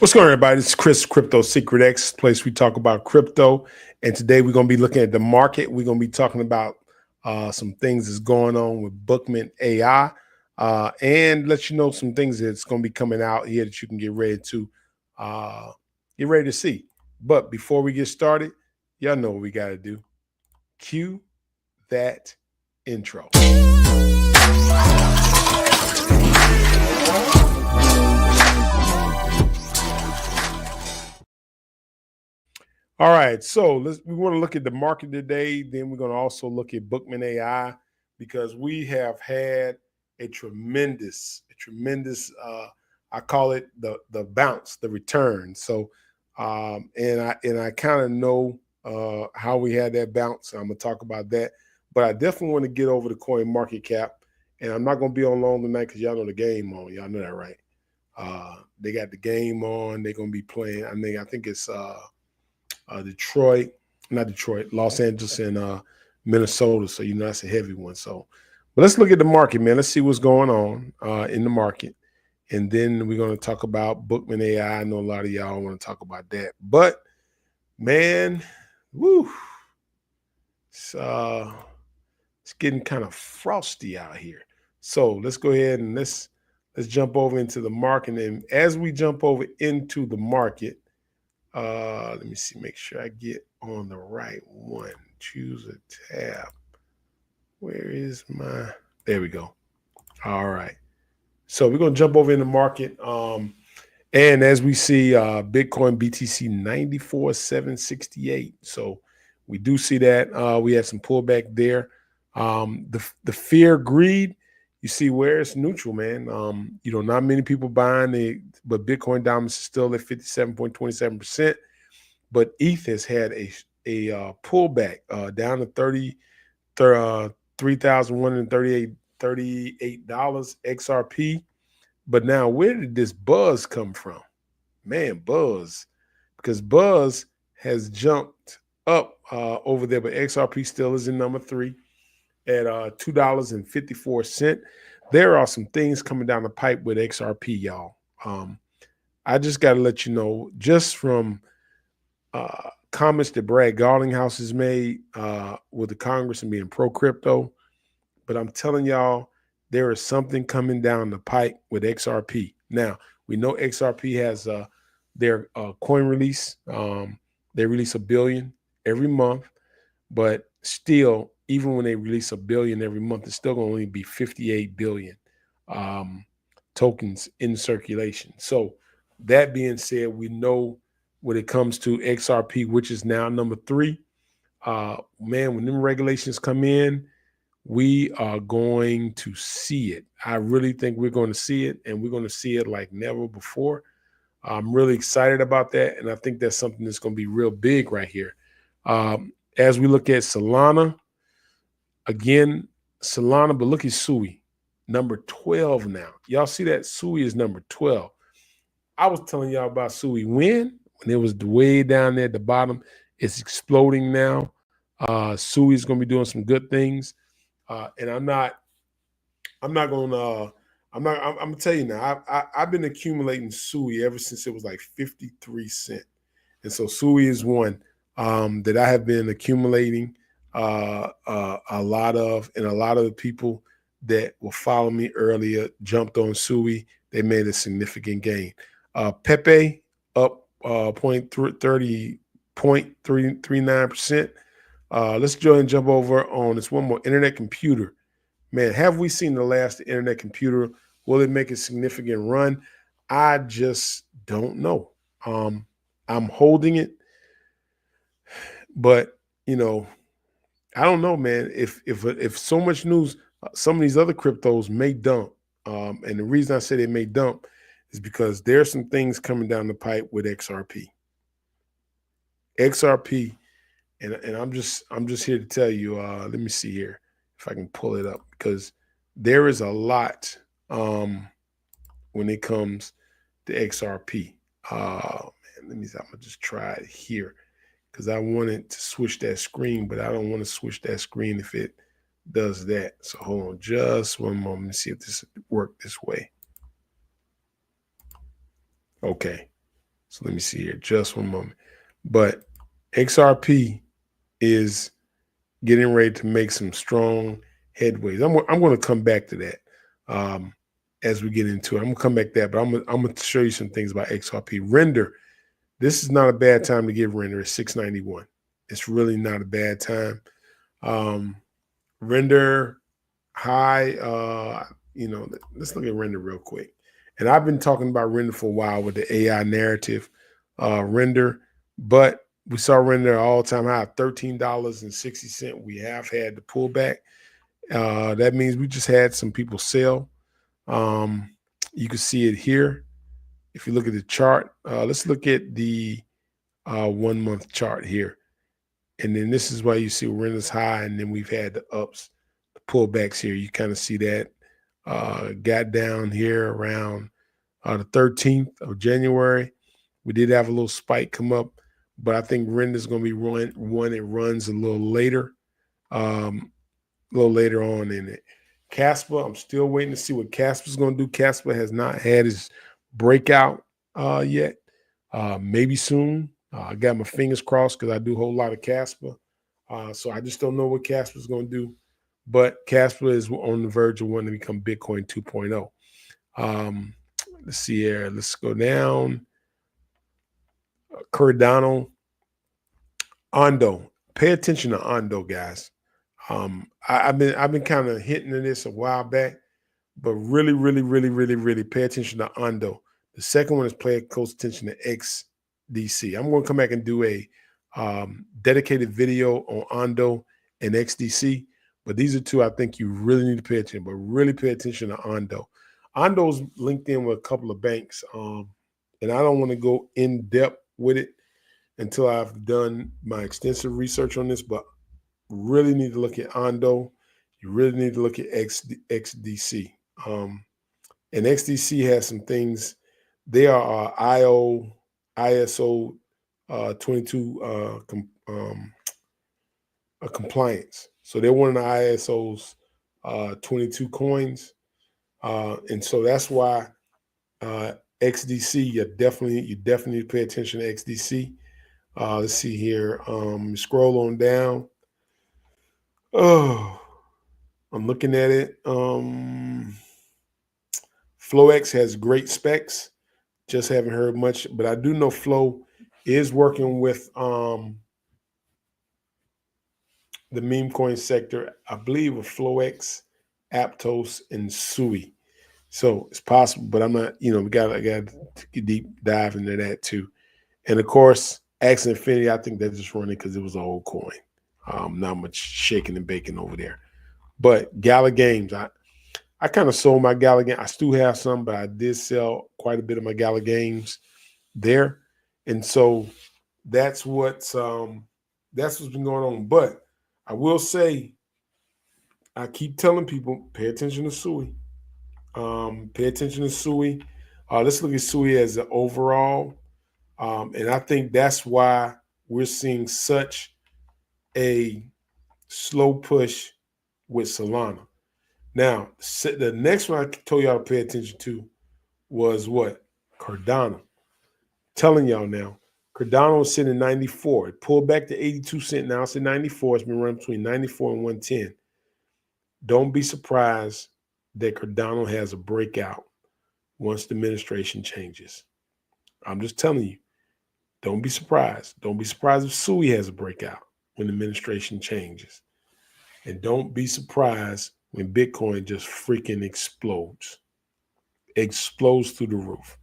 What's going on, everybody? This is Chris, Crypto Secret X, place we talk about crypto. And today we're going to be looking at the market. We're going to be talking about some things that's going on with Bookman AI and let you know some things that's going to be coming out here that you can get ready to see. But before we get started, y'all know what we got to do. Cue that intro. All right, so we want to look at the market today. Then we're going to also look at Bookman AI because we have had a tremendous, I call it the bounce, the return. So, and I kind of know how we had that bounce. I'm gonna talk about that, but I definitely want to get over the coin market cap. And I'm not gonna be on long tonight because y'all know the game on. Y'all know that, right? They got the game on. They're gonna be playing. I think it's Los Angeles and Minnesota. So, that's a heavy one. So, but let's look at the market, man. Let's see what's going on in the market. And then we're going to talk about Bookman AI. I know a lot of y'all want to talk about that. But, man, it's getting kind of frosty out here. So let's go ahead and let's jump over into the market. And as we jump over into the market, let me see, make sure I get on the right one. Choose a tab. Where is there we go. All right. So we're going to jump over in the market. And as we see, Bitcoin BTC 94,768. So we do see that. We had some pullback there. The fear, greed, you see where it's neutral, man. Not many people buying but Bitcoin Dominance is still at 57.27%. But ETH has had a pullback down to $3,138 XRP. But now, where did this buzz come from? Man, buzz, because buzz has jumped up over there, but XRP still is in number 3 at $2.54. There are some things coming down the pipe with XRP, y'all. I just got to let you know, just from comments that Brad Garlinghouse has made with the Congress and being pro-crypto, but I'm telling y'all, there is something coming down the pipe with XRP. Now, we know XRP has their coin release. They release $1 billion every month, but still, even when they release $1 billion every month, it's still going to only be 58 billion tokens in circulation. So that being said, we know when it comes to XRP, which is now number 3, man, when them regulations come in, we are going to see it. I really think we're going to see it, and we're going to see it like never before. I'm really excited about that, and I think that's something that's going to be real big right here. As we look at Solana, again, but look at Sui, number 12 now. Y'all see that? Sui is number 12. I was telling y'all about Sui when it was way down there at the bottom. It's exploding now. Sui is going to be doing some good things. And I'm gonna tell you now, I've been accumulating Sui ever since it was like 53 cents. And so Sui is one that I have been accumulating a lot of, and a lot of the people that will follow me earlier jumped on Sui. They made a significant gain. Pepe up 0.39%. Let's go ahead and jump over on this one more, Internet Computer. Man, have we seen the last Internet Computer? Will it make a significant run? I just don't know. I'm holding it, but I don't know, man. If so much news, some of these other cryptos may dump. And the reason I say they may dump is because there's some things coming down the pipe with XRP. And I'm just here to tell you, let me see here if I can pull it up, because there is a lot when it comes to XRP. Man, I'm gonna just try it here because I wanted to switch that screen, but I don't want to switch that screen if it does that. So hold on just one moment to see if this works this way. Okay. So let me see here, just one moment. But XRP is getting ready to make some strong headways. I'm going to come back to that as we get into it. I'm going to come back to that, but I'm going to show you some things about XRP. Render, this is not a bad time to get Render at 691. It's really not a bad time. Render high, let's look at Render real quick. And I've been talking about Render for a while with the AI narrative Render, but we saw Render all-time high of $13.60. We have had the pullback. That means we just had some people sell. You can see it here. If you look at the chart, let's look at the 1 month chart here. And then this is why you see Render's high, and then we've had the ups, the pullbacks here. You kind of see that got down here around the 13th of January. We did have a little spike come up, but I think Render's going to be one. It runs a little later on in it. Casper, I'm still waiting to see what Casper's going to do. Casper has not had his breakout yet. Maybe soon. I got my fingers crossed because I do a whole lot of Casper. So I just don't know what Casper's going to do. But Casper is on the verge of wanting to become Bitcoin 2.0. Let's see here. Let's go down. Cardano, Ondo. Pay attention to Ondo, guys. I've been kind of hitting to this a while back, but really pay attention to Ondo. The second one is pay close attention to XDC. I'm going to come back and do a dedicated video on Ondo and XDC, but these are two I think you really need to pay attention. But really pay attention to Ondo. Ondo's linked in with a couple of banks, and I don't want to go in depth with it until I've done my extensive research on this, but really need to look at Ondo. You really need to look at XDC. And XDC has some things. They are ISO 22 compliance. So they're one of the ISO's 22 coins. And so that's why XDC, you definitely need to pay attention to XDC. Let's see here. Scroll on down. Oh, I'm looking at it. FlowX has great specs. Just haven't heard much, but I do know Flow is working with the meme coin sector. I believe with FlowX, Aptos, and Sui. So it's possible, but I'm not, we got to deep dive into that too. And of course, Axie Infinity, I think they're just running because it was an old coin. Not much shaking and baking over there. But Gala Games, I kind of sold my Gala Games. I still have some, but I did sell quite a bit of my Gala Games there. And so that's what's been going on. But I will say, I keep telling people, pay attention to Sui. Pay attention to Sui. Let's look at Sui as an overall. And I think that's why we're seeing such a slow push with Solana. Now, the next one I told y'all to pay attention to was what? Cardano. Telling y'all now, Cardano is sitting at 94. It pulled back to 82 cents. Now it's at 94. It's been running between 94 and 110. Don't be surprised that Cardano has a breakout once the administration changes. I'm just telling you, don't be surprised. Don't be surprised if Sui has a breakout when the administration changes. And don't be surprised when Bitcoin just freaking explodes through the roof.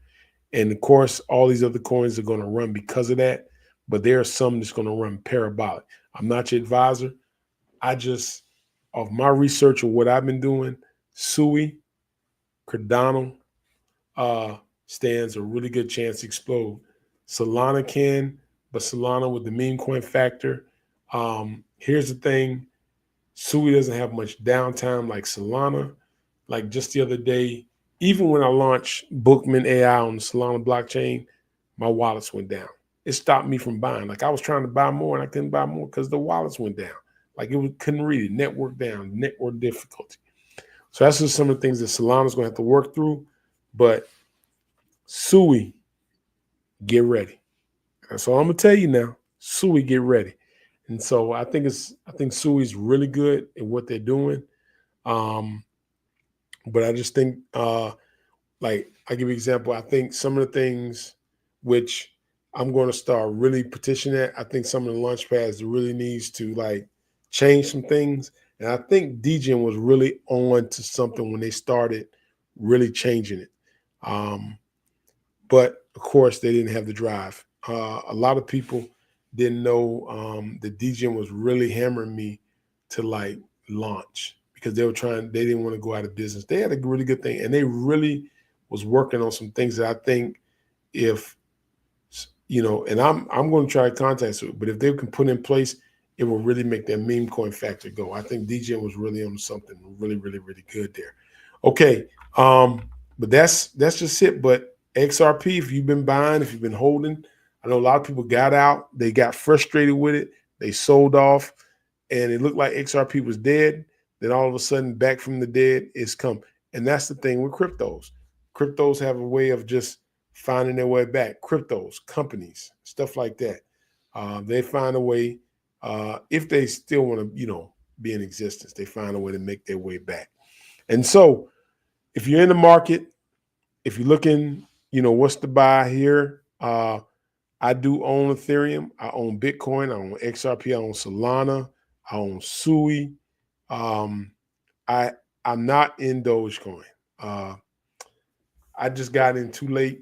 And of course, all these other coins are going to run because of that, but there are some that's going to run parabolic. I'm not your advisor. Of my research of what I've been doing, Sui, Cardano stands a really good chance to explode. Solana can, but Solana with the meme coin factor. Here's the thing. Sui doesn't have much downtime like Solana. Like just the other day, even when I launched Bookman AI on the Solana blockchain, my wallets went down. It stopped me from buying. Like I was trying to buy more and I couldn't buy more because the wallets went down. Like couldn't read it. Network down, network difficulty. So that's just some of the things that Solana's going to have to work through. But Sui Get ready. That's all I'm gonna tell you now. Sui, get ready. And so I think Sui's really good at what they're doing. Um, but I just think like I give you an example. I think some of the things which I'm going to start really petitioning at. I think some of the launch pads really needs to like change some things. And I think DJing was really on to something when they started really changing it. Um, but of course, they didn't have the drive. A lot of people didn't know that DJing was really hammering me to like launch because they were trying. They didn't want to go out of business. They had a really good thing, and they really was working on some things that I think if and I'm going to try to contact it, but if they can put in place, it will really make that meme coin factor go. I think DJing was really on something really, really, really good there. Okay, but that's just it. But XRP, if you've been buying, if you've been holding, I know a lot of people got out. They got frustrated with it. They sold off, and it looked like XRP was dead. Then all of a sudden, back from the dead, it's come. And that's the thing with cryptos. Cryptos have a way of just finding their way back. Cryptos, companies, stuff like that. They find a way if they still want to, be in existence. They find a way to make their way back. And so, if you're in the market, if you're looking, what's to buy here? I do own Ethereum. I own Bitcoin. I own XRP. I own Solana. I own Sui. Um, I I'm not in Dogecoin. Uh, I just got in too late.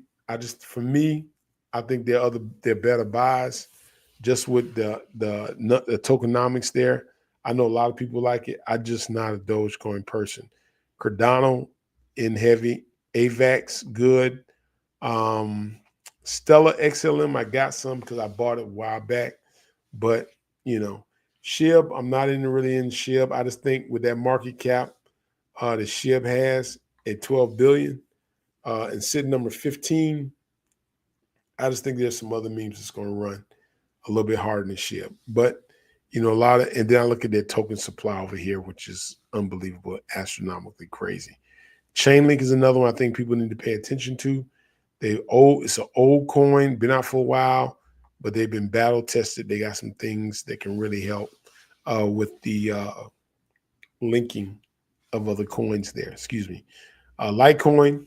For me, I think they're better buys. Just with the tokenomics there, I know a lot of people like it. I just not a Dogecoin person. Cardano in heavy, AVAX good. Um, Stellar XLM, I got some because I bought it a while back, but SHIB, I'm not really in SHIB. I just think with that market cap that SHIB has at 12 billion and sitting number 15, I just think there's some other memes that's going to run a little bit harder than SHIB. But a lot of, and then I look at their token supply over here, which is unbelievable, astronomically crazy. Chainlink is another one I think people need to pay attention to. It's an old coin, been out for a while, but they've been battle tested. They got some things that can really help with the linking of other coins there. Excuse me. Litecoin,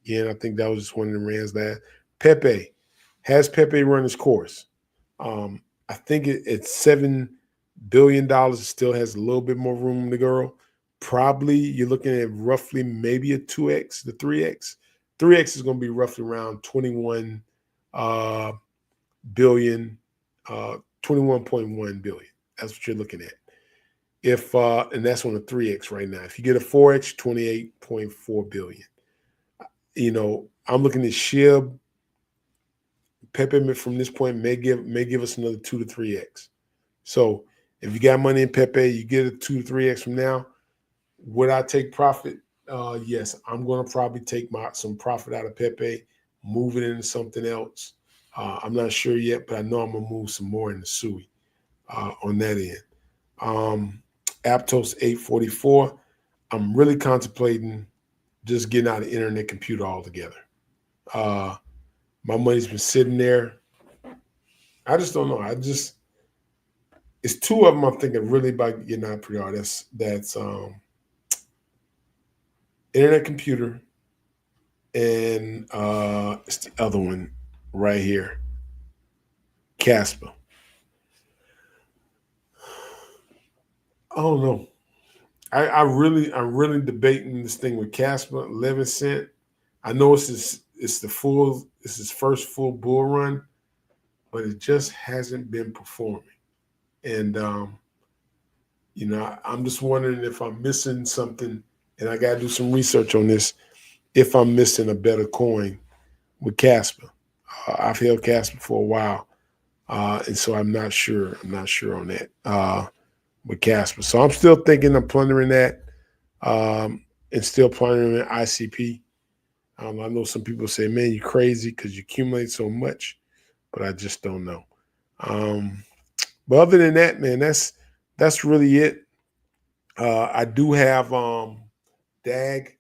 again, I think that was just one of the rans that Pepe. Has Pepe run his course? I think it's $7 billion. It still has a little bit more room to go. Probably you're looking at roughly maybe a 2x, the 3x. 3x is going to be roughly around 21 billion, 21.1 billion. That's what you're looking at. If and that's on a 3x right now. If you get a 4x, 28.4 billion. I'm looking at SHIB. Pepe from this point may give us another 2 to 3x. So if you got money in Pepe, you get a 2 to 3x from now. Would I take profit? Yes, I'm going to probably take some profit out of Pepe, move it into something else. I'm not sure yet, but I know I'm going to move some more into Sui on that end. Aptos 844. I'm really contemplating just getting out of internet computer altogether. My money's been sitting there. I just don't know. It's two of them I'm thinking really about getting out pretty hard. That's internet computer, and it's the other one right here, Casper. I don't know. I'm really debating this thing with Casper, 11 cent. I know it's his first full bull run, but it just hasn't been performing. And I'm just wondering if I'm missing something, and I got to do some research on this. If I'm missing a better coin with Casper, I've held Casper for a while, and so I'm not sure. I'm not sure on that with Casper. So I'm still thinking of plundering that, and still plundering ICP. I know some people say, "Man, you're crazy because you accumulate so much," but I just don't know. But other than that, man, that's really it. I do have DAG.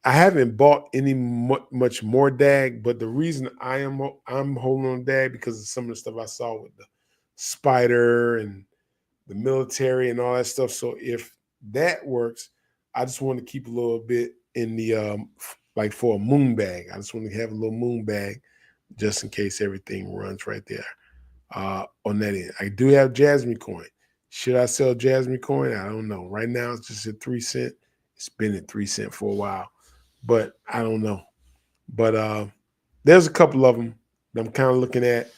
I haven't bought any much more DAG, but the reason I'm holding on DAG because of some of the stuff I saw with the spider and the military and all that stuff. So if that works, I just want to keep a little bit in the like for a moon bag. I just want to have a little moon bag just in case everything runs right there on that end. I do have Jasmine coin. Should I sell Jasmine coin? I don't know. Right now it's just at 3 cents. It's been at 3 cents for a while, but I don't know. But there's a couple of them that I'm kind of looking at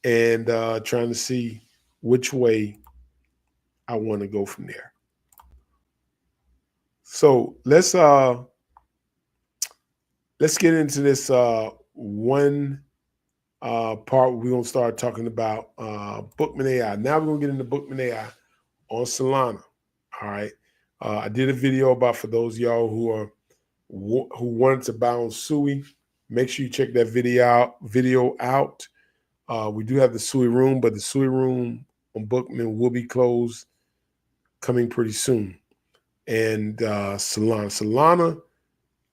and trying to see which way I want to go from there. So let's get into this one part. We're gonna start talking about Bookman AI. Now we're gonna get into Bookman AI on Solana. All right. I did a video about, for those of y'all who wanted to buy on Sui. Make sure you check that video out. We do have the Sui room, but the Sui room on Bookman will be closed coming pretty soon. And Solana,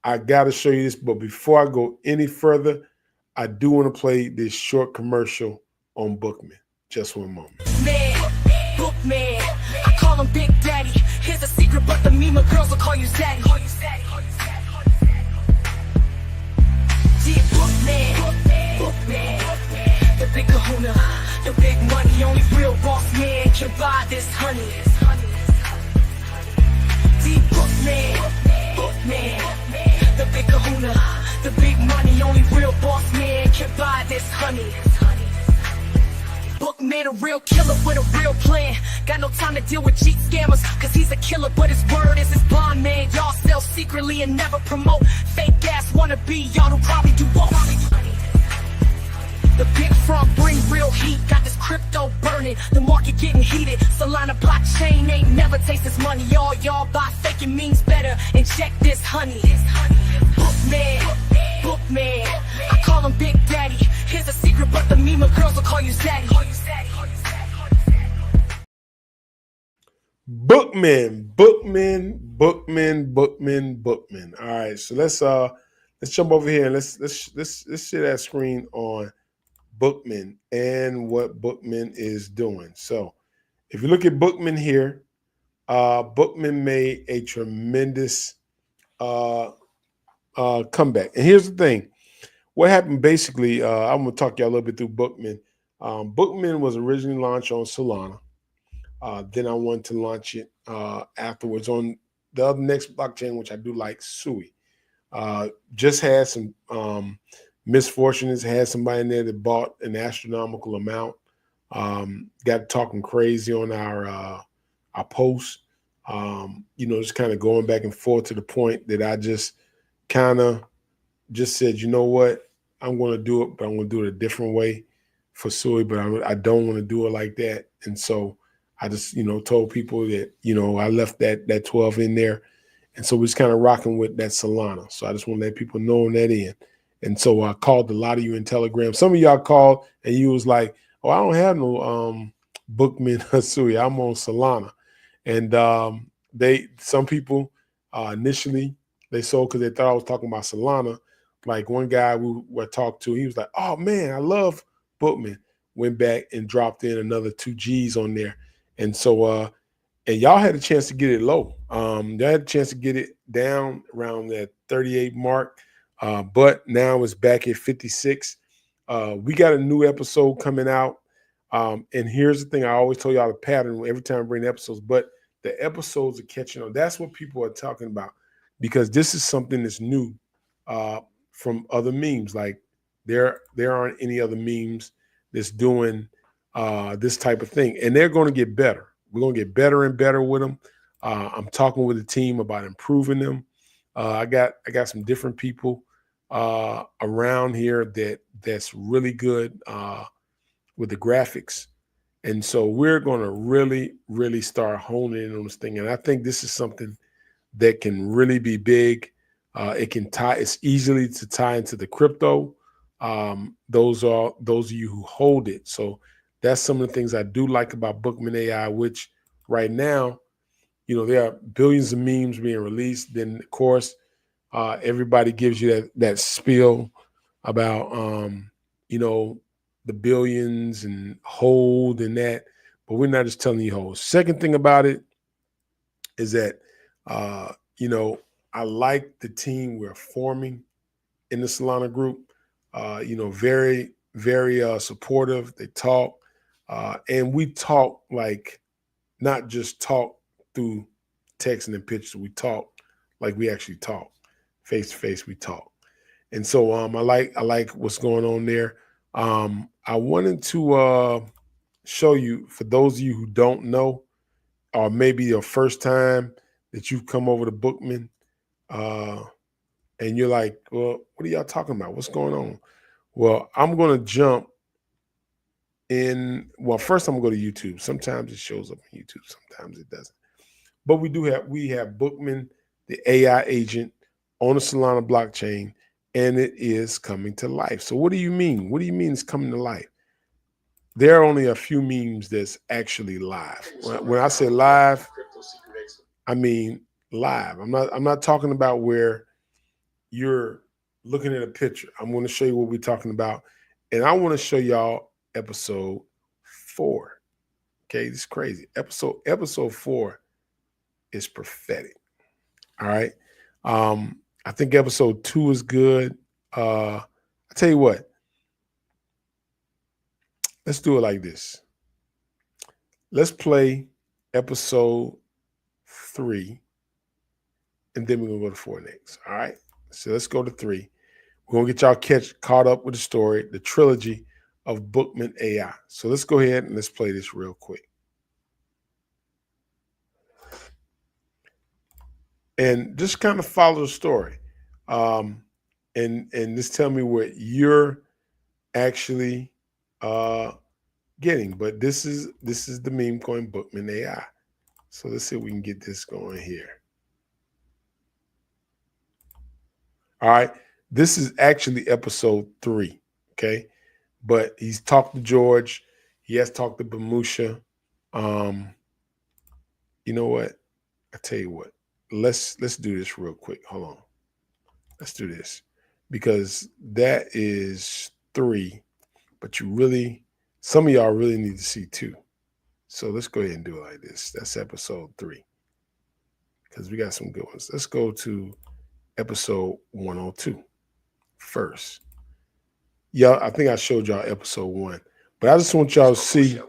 I got to show you this, but before I go any further, I do want to play this short commercial on Bookman. Just one moment. Bookman, I call him Big Daddy. Here's a secret, but the meme girls will call you Zaddy. Bookman, the big kahuna, the big money, only real boss man can buy this honey. Bookman, the big kahuna, the big money, only real boss man can buy this honey. Bookman, a real killer with a real plan. Got no time to deal with cheat scammers, cause he's a killer, but his word is his bond, man. Y'all sell secretly and never promote. Fake ass wannabe, y'all don't probably do both. The big frog bring real heat, got this crypto burning, the market getting heated. Solana blockchain ain't never taste this money. Y'all buy faking means better, and check this honey. Bookman, I call him Big Daddy. Here's a secret, but the meme girls will call you Zaddy. Bookman. All right, so let's jump over here and let's share that screen on Bookman and what Bookman is doing. So if you look at Bookman here, Bookman made a tremendous comeback. And here's the thing. What happened basically, I'm going to talk y'all a little bit through Bookman. Bookman was originally launched on Solana. Then I wanted to launch it afterwards on the other next blockchain, which I do like, Sui. Just had some misfortunes, had somebody in there that bought an astronomical amount. Got talking crazy on our post. Just kind of going back and forth to the point that I just kind of just said, you know what, I'm going to do it, but I'm going to do it a different way for Sui, but I don't want to do it like that. And so I just, told people that, I left that 12 in there. And so we're just kind of rocking with that Solana. So I just want to let people know on that end. And so I called a lot of you in Telegram. Some of y'all called and you was like, oh, I don't have no Bookman or Sui. I'm on Solana. And some people initially they sold because they thought I was talking about Solana. Like one guy we talked to, he was like, oh man, I love Bookman. Went back and dropped in another 2 G's on there. And so and y'all had a chance to get it low. Y'all had a chance to get it down around that 38 mark. But now it's back at 56. We got a new episode coming out. And here's the thing. I always tell y'all the pattern every time I bring episodes, but the episodes are catching on. That's what people are talking about because this is something that's new from other memes. Like there aren't any other memes that's doing this type of thing. And they're going to get better. We're going to get better and better with them. I'm talking with the team about improving them. I got some different people around here that's really good with the graphics. And so we're going to really, really start honing in on this thing. And I think this is something that can really be big. It's easily to tie into the crypto. Those of you who hold it. So that's some of the things I do like about Bookman AI, which right now, there are billions of memes being released. Then, of course, Everybody gives you that spiel about the billions and hold and that, but we're not just telling you hold. Second thing about it is that I like the team we're forming in the Solana group. Very, very supportive. They talk, and we talk like not just talk through texting and pictures. We talk like we actually talk, face to face. We talk, and so I like what's going on there. I wanted to show you, for those of you who don't know, or maybe your first time that you've come over to Bookman, and you're like, well, what are y'all talking about? What's going on? Well, I'm going to jump in. Well, first I'm going to go to YouTube. Sometimes it shows up on YouTube. Sometimes it doesn't. But we have Bookman, the AI agent on the Solana blockchain, and it is coming to life. So what do you mean? What do you mean it's coming to life? There are only a few memes that's actually live. When I say live, I mean live. I'm not talking about where you're looking at a picture. I'm going to show you what we're talking about. And I want to show y'all episode 4. Okay, it's crazy. Episode 4 is prophetic. All right. I think episode 2 is good. I tell you what, let's do it like this. Let's play episode 3, and then we're gonna go to 4 next. All right. So let's go to 3. We're gonna get y'all caught up with the story, the trilogy of Bookman AI. So let's go ahead and let's play this real quick. And just kind of follow the story. And just tell me what you're actually getting. But this is the meme coin Bookman AI. So let's see if we can get this going here. All right. This is actually episode 3. Okay. But he's talked to George. He has talked to Bamusha. You know what? I tell you what. Let's do this real quick. Hold on. Let's do this, because that is 3, but some of y'all really need to see 2. So let's go ahead and do it like this. That's episode 3, because we got some good ones. Let's go to episode 102 first. Yeah, I think I showed y'all episode 1, but I just want y'all to see.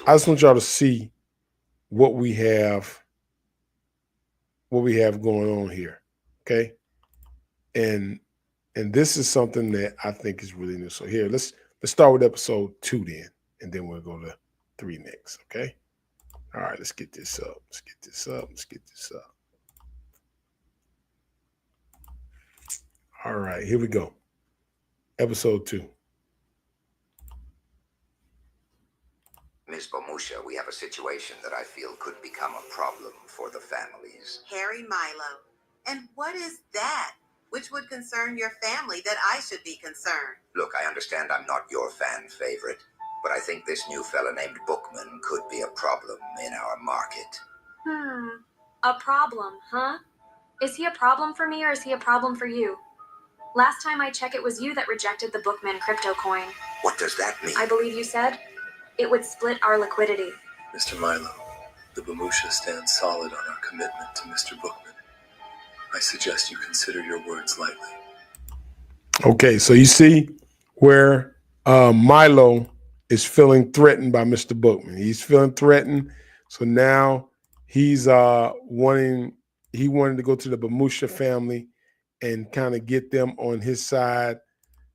I just want y'all to see what we have going on here. Okay. And this is something that I think is really new. So here, let's start with episode 2 then, and then we'll go to 3 next. Okay. All right, let's get this up. Let's get this up. All right, here we go. Episode 2. Ms. Bamusha, we have a situation that I feel could become a problem for the families. Harry Milo. And what is that? Which would concern your family that I should be concerned? Look, I understand I'm not your fan favorite, but I think this new fella named Bookman could be a problem in our market. A problem, huh? Is he a problem for me, or is he a problem for you? Last time I checked, it was you that rejected the Bookman crypto coin. What does that mean? I believe you said it would split our liquidity. Mr. Milo, the Bamusha stands solid on our commitment to Mr. Bookman. I suggest you consider your words lightly. Okay, so you see where Milo is feeling threatened by Mr. Bookman. He's feeling threatened, so now he's wanting to go to the Bamusha family and kind of get them on his side.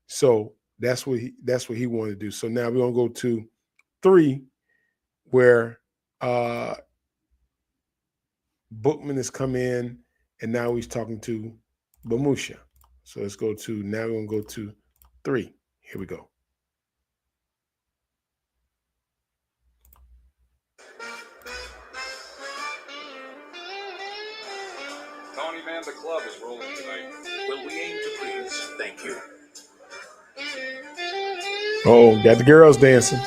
So that's what he wanted to do. So now we're gonna go to 3, where Bookman has come in, and now he's talking to Bamusha. So let's go to, now we're going to go to 3. Here we go. Tony, man, the club is rolling tonight. Will we aim to please? Thank you. Oh, got the girls dancing.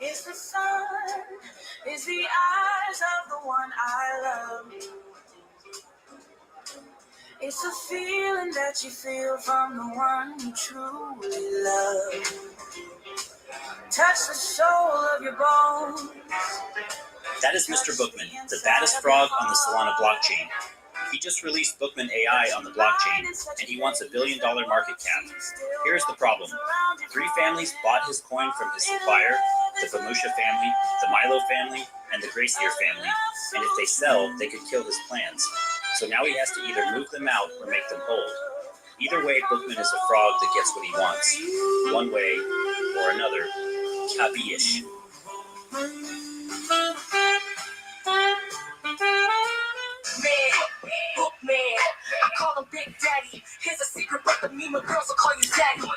It's the sun, it's the eyes of the one It's a feeling that you feel from the one you truly love. Touch the soul of your bones. That is Mr. Bookman, the baddest frog on the Solana blockchain. He just released Bookman AI on the blockchain, and he wants $1 billion market cap. Here's the problem. 3 families bought his coin from his supplier, the Bamusha family, the Milo family, and the Gracier family, and if they sell, they could kill his plans. So now he has to either move them out or make them hold. Either way, Bookman is a frog that gets what he wants. One way or another. Capiche.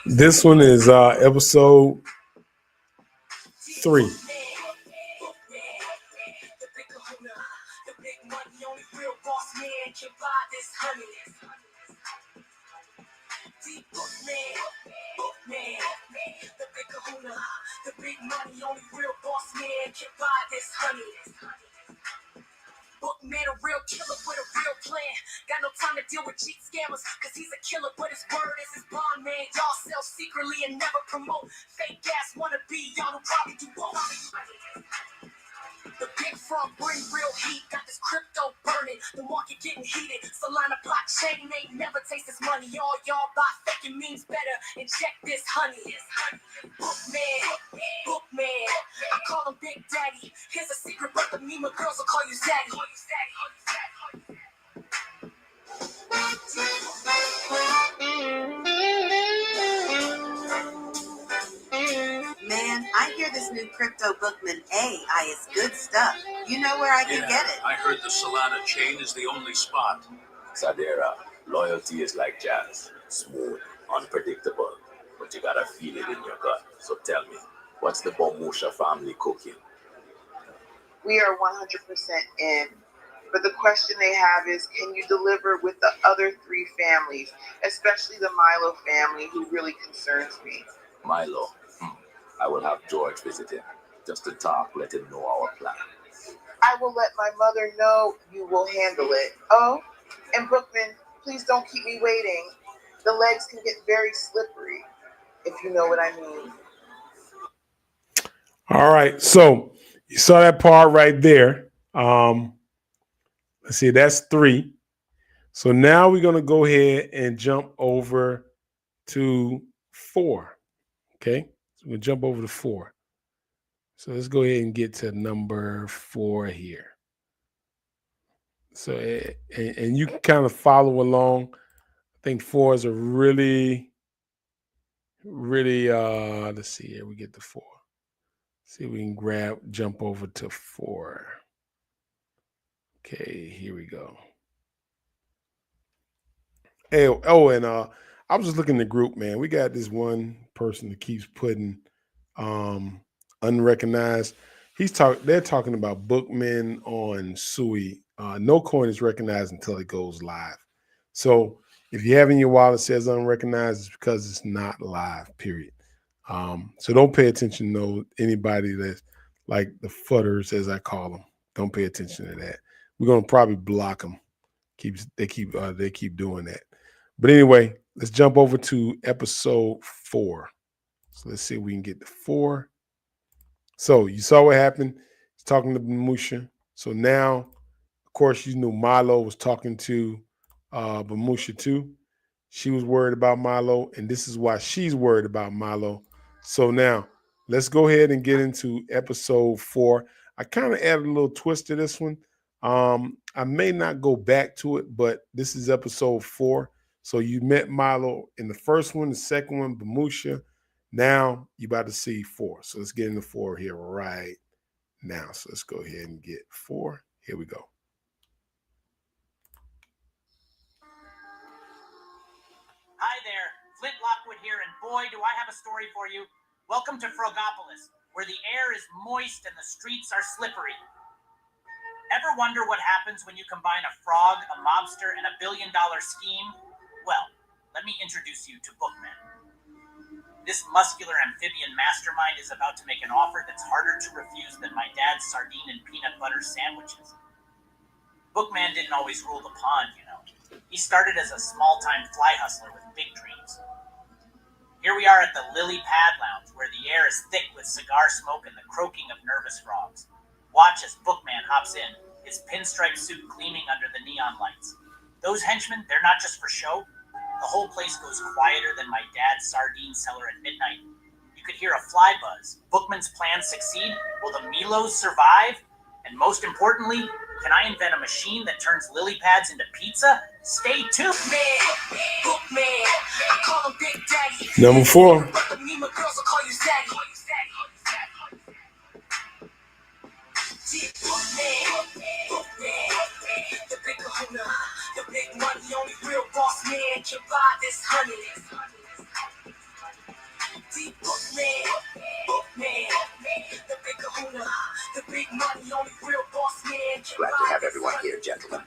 This one is episode 3. The big money, only real boss man can buy this honey. Bookman, a real killer with a real plan. Got no time to deal with cheap scammers, cause he's a killer, but his word is his bond man. Y'all sell secretly and never promote. Fake ass wannabe, y'all will probably do both. The big frog bring real heat, got this crypto burning, the market getting heated. Solana blockchain ain't never taste this money. All y'all buy faking memes better and check this honey. Bookman, I call him Big Daddy. Here's a secret, but the meme girls will call you Zaddy. Man, I hear this new crypto Bookman AI is good stuff. You know where I can get it? I heard the Solana chain is the only spot. Sadera, loyalty is like jazz. Smooth, unpredictable, but you gotta feel it in your gut. So tell me, what's the Bamusha family cooking? We are 100% in. But the question they have is, can you deliver with the other 3 families, especially the Milo family, who really concerns me? Milo, I will have George visit him, just to talk, let him know our plan. I will let my mother know you will handle it. Oh, and Bookman, please don't keep me waiting. The legs can get very slippery, if you know what I mean. All right, so you saw that part right there. Let's see, that's 3. So now we're going to go ahead and jump over to 4. Okay, so we'll jump over to 4. So let's go ahead and get to number 4 here. So, and you can kind of follow along. I think 4 is a really, let's see here. We get to 4. See if we can jump over to 4. Okay, here we go. Hey, and I was just looking in the group, man. We got this one person that keeps putting unrecognized. They're talking about Bookman on Sui. No coin is recognized until it goes live. So if you have in your wallet says unrecognized, it's because it's not live, period. So don't pay attention to anybody that's like the footers, as I call them. Don't pay attention to that. We're gonna probably block them. They keep doing that. But anyway, let's jump over to episode 4. So let's see if we can get to 4. So you saw what happened. He's talking to Bamusha. So now, of course, you knew Milo was talking to Bamusha too. She was worried about Milo, and this is why she's worried about Milo. So now let's go ahead and get into episode 4. I kind of added a little twist to this one. I may not go back to it, but this is episode 4. So you met Milo in the first one, the second one, Bamusha. Now you're about to see 4. So let's get into 4 here right now. So let's go ahead and get 4. Here we go. Hi there, Flint Lockwood here, and boy, do I have a story for you. Welcome to Frogopolis, where the air is moist and the streets are slippery. Ever wonder what happens when you combine a frog, a mobster, and $1 billion scheme? Well, let me introduce you to Bookman. This muscular amphibian mastermind is about to make an offer that's harder to refuse than my dad's sardine and peanut butter sandwiches. Bookman didn't always rule the pond, you know. He started as a small-time fly hustler with big dreams. Here we are at the Lily Pad Lounge, where the air is thick with cigar smoke and the croaking of nervous frogs. Watch as Bookman hops in, his pinstripe suit gleaming under the neon lights. Those henchmen, they're not just for show. The whole place goes quieter than my dad's sardine cellar at midnight. You could hear a fly buzz. Bookman's plans succeed? Will the Milos survive? And most importantly, can I invent a machine that turns lily pads into pizza? Stay tuned. Bookman, I call him Big Daddy. Number 4. Me, my girls will call you Zaddy. The big kahuna, the big money, only real boss man can buy this honey. Deep Bookman, the big kahuna, the big money, only real boss man can Glad buy to have this everyone honey. here, gentlemen.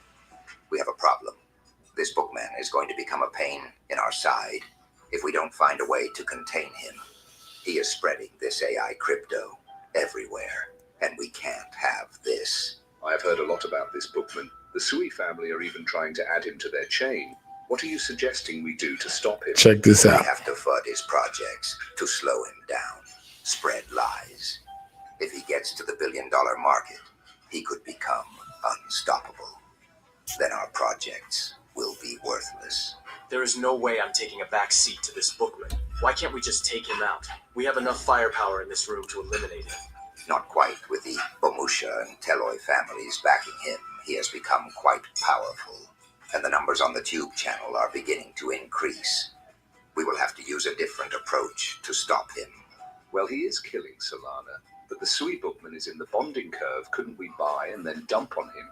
We have a problem. This bookman is going to become a pain in our side if we don't find a way to contain him. He is spreading this AI crypto everywhere, and we can't have this. I have heard a lot about this bookman. The Sui family are even trying to add him to their chain. What are you suggesting we do to stop him? Check this out. We have to FUD his projects to slow him down, spread lies. If he gets to the billion-dollar market, he could become unstoppable. Then our projects will be worthless. There is no way I'm taking a back seat to this bookman. Why can't we just take him out? We have enough firepower in this room to eliminate him. Not quite. With the Bomusha and Teloi families backing him, he has become quite powerful. And the numbers on the Tube channel are beginning to increase. We will have to use a different approach to stop him. Well, he is killing Solana, but the Sui bookman is in the bonding curve. Couldn't we buy and then dump on him?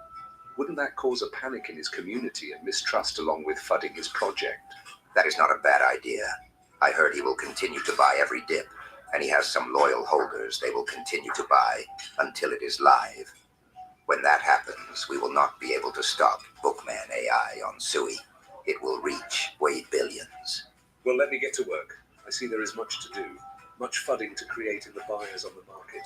Wouldn't that cause a panic in his community and mistrust along with FUDding his project? That is not a bad idea. I heard he will continue to buy every dip, and he has some loyal holders they will continue to buy until it is live. When that happens, we will not be able to stop Bookman AI on Sui. It will reach way billions. Well, let me get to work. I see there is much to do, much FUDding to create in the buyers on the market.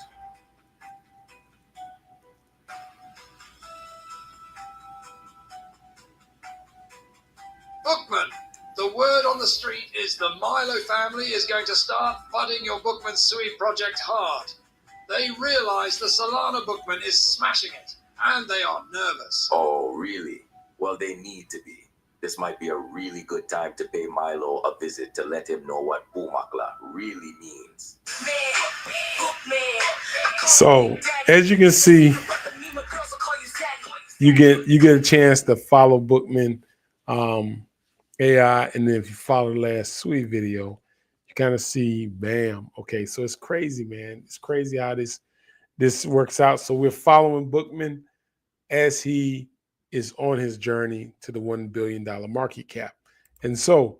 Bookman, the word on the street is the Milo family is going to start FUDding your Bookman Sui project hard. They realize the Solana Bookman is smashing it, and they are nervous. Oh, really? Well, they need to be. This might be a really good time to pay Milo a visit to let him know what Boomakla really means. So, as you can see, you get a chance to follow Bookman AI, and then if you follow the last Sui video, you kind of see, bam. Okay, so it's crazy, man. It's crazy how this works out. So we're following Bookman as he is on his journey to the $1 billion market cap. And so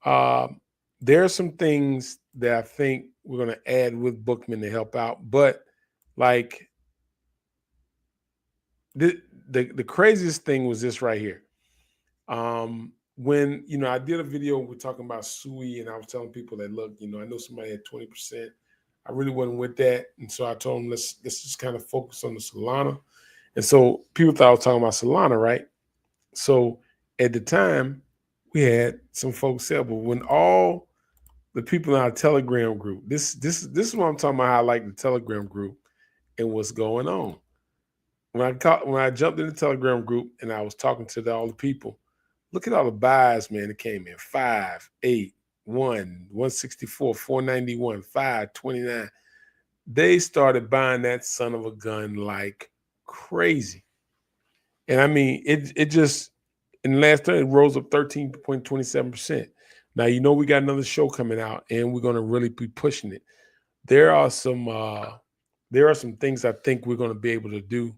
there are some things that I think we're going to add with Bookman to help out. But like the craziest thing was this right here. When, I did a video, we're talking about Sui, and I was telling people that, look, I know somebody had 20%. I really wasn't with that. And so I told them, let's just kind of focus on the Solana. And so people thought I was talking about Solana, right? So at the time, we had some folks say, but when all the people in our Telegram group, this is what I'm talking about, how I like the Telegram group and what's going on. When I jumped in the Telegram group and I was talking to all the people, look at all the buys, man, that came in. 5, 8, 1, 164, 491, 5, 29. They started buying that son of a gun like crazy. And I mean, it just, in the last time, it rose up 13.27%. Now, we got another show coming out, and we're going to really be pushing it. There are some things I think we're going to be able to do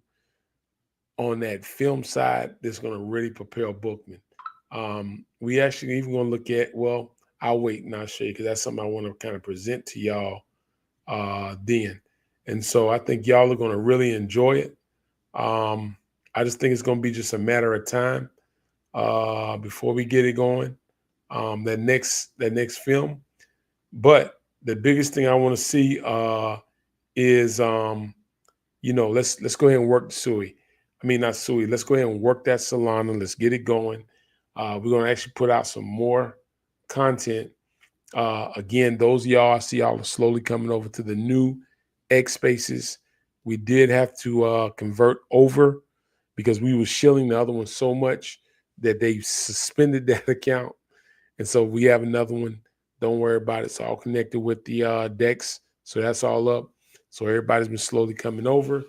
on that film side that's going to really propel Bookman. We actually even going to look at, well, I'll wait and I'll show you, because that's something I want to kind of present to y'all then. And so I think y'all are going to really enjoy it. I just think it's going to be just a matter of time before we get it going, that next film. But the biggest thing I want to see is, let's go ahead and work Sui. I mean, not Sui. Let's go ahead and work that Solana. Let's get it going. We're going to actually put out some more content. Again, those of y'all, I see y'all are slowly coming over to the new X Spaces. We did have to convert over because we were shilling the other one so much that they suspended that account. And so we have another one. Don't worry about it. It's all connected with the Dex. So that's all up. So everybody's been slowly coming over.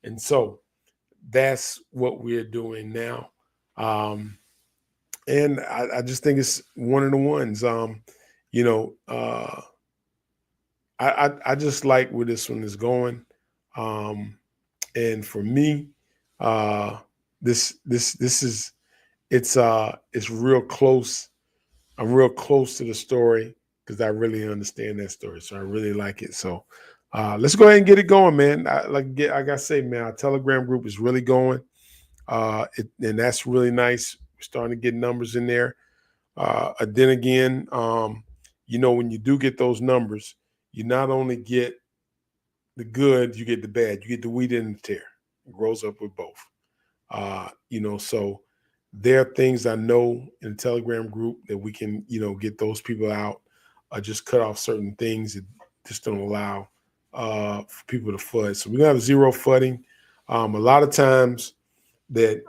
And so that's what we're doing now. And I just think it's one of the ones, I just like where this one is going. And for me, this is, it's real close. I'm real close to the story because I really understand that story. So I really like it. So let's go ahead and get it going, man. Like I say, man, our Telegram group is really going. And that's really nice. We're starting to get numbers in there. Then again, when you do get those numbers, you not only get the good, you get the bad. You get the wheat and the tear. It grows up with both. So there are things I know in the Telegram group that we can, get those people out, just cut off certain things that just don't allow for people to FUD. So we're gonna have zero FUDding. A lot of times that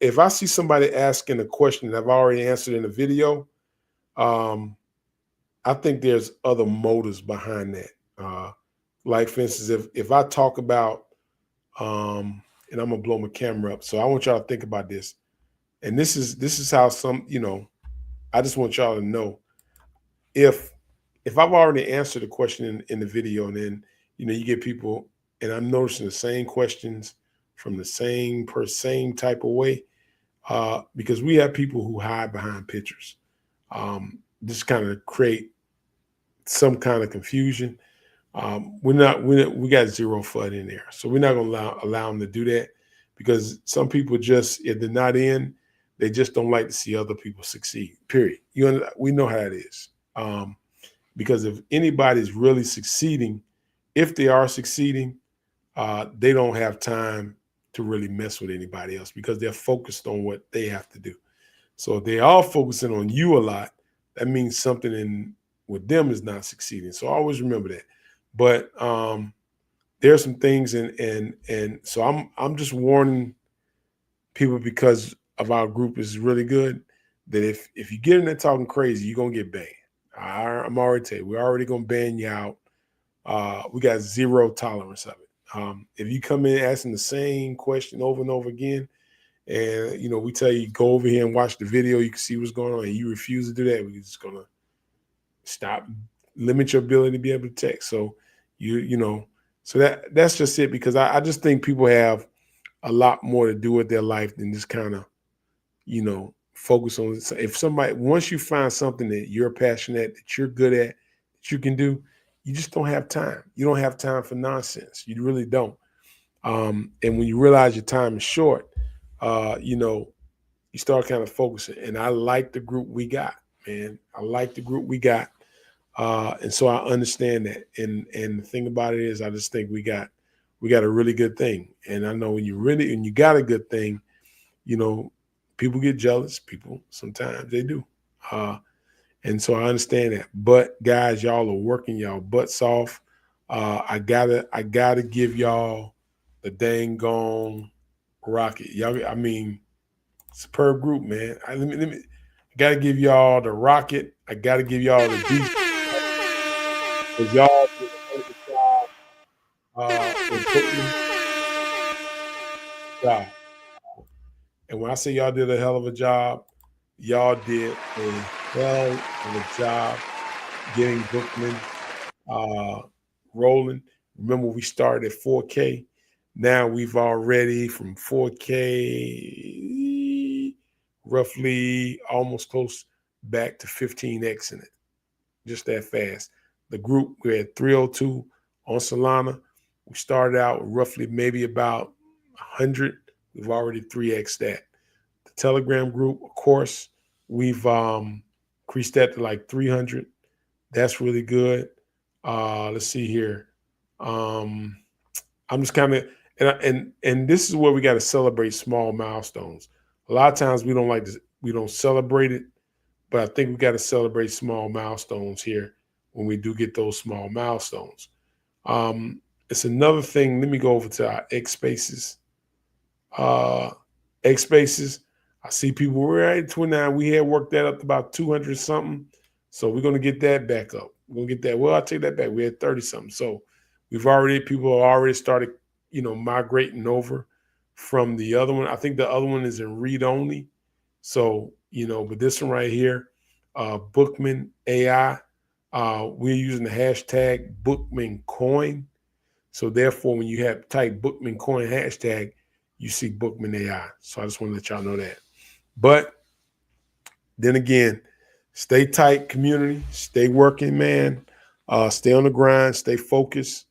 if I see somebody asking a question that I've already answered in a video, I think there's other motives behind that. Like for instance, if I talk about, and I'm gonna blow my camera up, so I want y'all to think about this. And this is how I just want y'all to know, if I've already answered a question in the video, and then you get people, and I'm noticing the same questions from the same type of way, because we have people who hide behind pictures, just kind of create some kind of confusion. We got zero FUD in there, so we're not gonna allow them to do that, because some people just, if they're not in, they just don't like to see other people succeed. Period. We know how it is. Because if anybody's really succeeding, if they are succeeding, they don't have time to really mess with anybody else because they're focused on what they have to do. So if they are focusing on you a lot, that means something with them is not succeeding. So always remember that. But there are some things, and so I'm just warning people, because of our group is really good, that if you get in there talking crazy, you're gonna get banned. I'm already telling you, we're already gonna ban you out. We got zero tolerance of it. If you come in asking the same question over and over again, and we tell you go over here and watch the video, you can see what's going on, and you refuse to do that, we're just gonna limit your ability to be able to text. So so that's just it, because I just think people have a lot more to do with their life than just kind of focus on. If somebody, once you find something that you're passionate, that you're good at, that you can do, you just don't have time. You don't have time for nonsense. You really don't. And when you realize your time is short, you start kind of focusing. And I like the group we got, man. I like the group we got. And so I understand that. And the thing about it is, I just think we got a really good thing. And I know when you got a good thing, people get jealous. People, sometimes they do. And so I understand that. But guys, y'all are working y'all butts off. I gotta give y'all the dang gone rocket. Y'all, I mean, superb group, man. I gotta give y'all the rocket. I gotta give y'all the beat. Because y'all did a hell of a job in putting job. And when I say y'all did a hell of a job, y'all did a hell of a job getting Bookman rolling. Remember, we started at 4K. Now we've already, from 4K, roughly almost close back to 15X in it. Just that fast. The group, we had 302 on Solana. We started out roughly maybe about 100. We've already 3X that. The Telegram group, of course, we've increased that to like 300. That's really good. Let's see here. I'm just kind of, and this is where we got to celebrate small milestones. A lot of times we don't like to celebrate it, but I think we got to celebrate small milestones here when we do get those small milestones. It's another thing. Let me go over to our X Spaces. X Spaces. I see people, we're at 29. We had worked that up to about 200 something. So we're going to get that back up. We're going to get that. Well, I'll take that back. We had 30 something. So people have already started, migrating over from the other one. I think the other one is in read only. So, but this one right here, Bookman AI, we're using the hashtag Bookman Coin. So therefore, when you have type Bookman Coin hashtag, you see Bookman AI. So I just want to let y'all know that. But then again, stay tight, community. Stay working, man. Stay on the grind. Stay focused.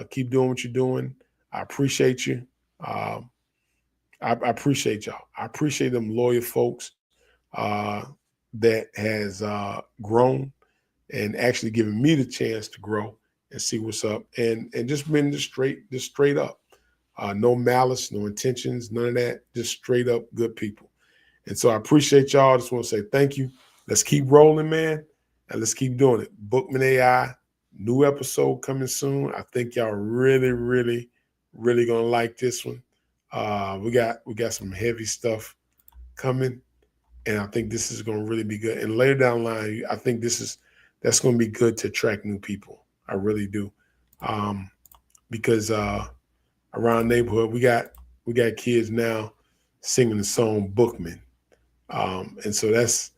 Keep doing what you're doing. I appreciate you. I appreciate y'all. I appreciate them loyal folks that has grown and actually given me the chance to grow and see what's up, and just been just straight up. No malice, no intentions, none of that. Just straight up good people. And so I appreciate y'all. I just want to say thank you. Let's keep rolling, man. And let's keep doing it. Bookman AI, new episode coming soon. I think y'all really, really, really gonna like this one. We got some heavy stuff coming, and I think this is gonna really be good. And later down the line, I think that's gonna be good to attract new people. I really do. Because around the neighborhood, we got kids now singing the song Bookman. And so that's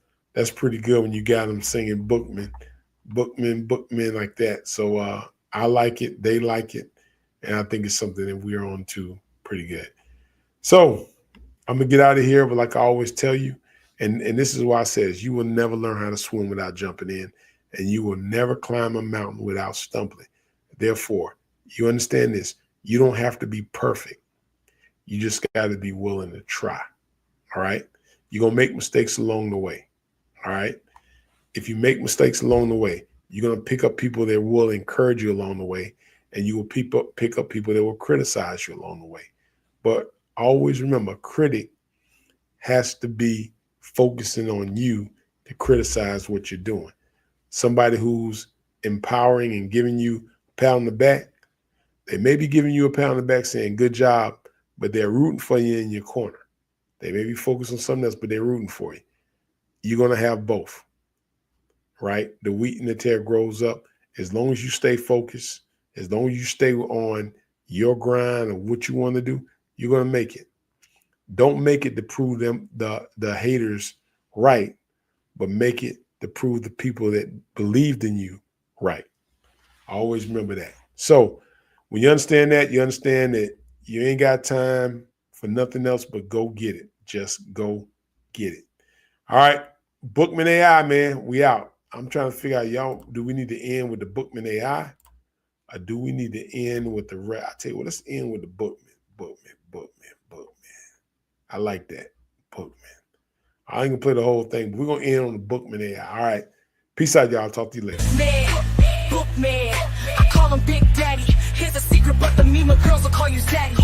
pretty good when you got them singing Bookman like that. So I like it, they like it, and I think it's something that we're on to pretty good. So I'm gonna get out of here, but like I always tell you, and this is why I says you will never learn how to swim without jumping in, and you will never climb a mountain without stumbling. Therefore, you understand this. You don't have to be perfect. You just got to be willing to try. All right. You're going to make mistakes along the way. All right. If you make mistakes along the way, you're going to pick up people that will encourage you along the way, and you will pick up people that will criticize you along the way. But always remember, a critic has to be focusing on you to criticize what you're doing. Somebody who's empowering and giving you a pat on the back, they may be giving you a pat on the back saying, good job, but they're rooting for you in your corner. They may be focused on something else, but they're rooting for you. You're going to have both, right? The wheat and the tare grows up. As long as you stay focused, as long as you stay on your grind of what you want to do, you're going to make it. Don't make it to prove them, the haters, right, but make it to prove the people that believed in you right. Always remember that. So when you understand that, you understand that you ain't got time for nothing else but go get it. Just go get it. All right. Bookman AI, man, we out. I'm trying to figure out, y'all, do we need to end with the Bookman AI? Or do we need to end with the I tell you what, let's end with the Bookman. I like that. Bookman. I ain't gonna play the whole thing, but we're gonna end on the Bookman AI. All right. Peace out, y'all. Talk to you later. Man, Bookman, I call him Big Daddy. Here's a secret, but the meme girls will call you Zaddy.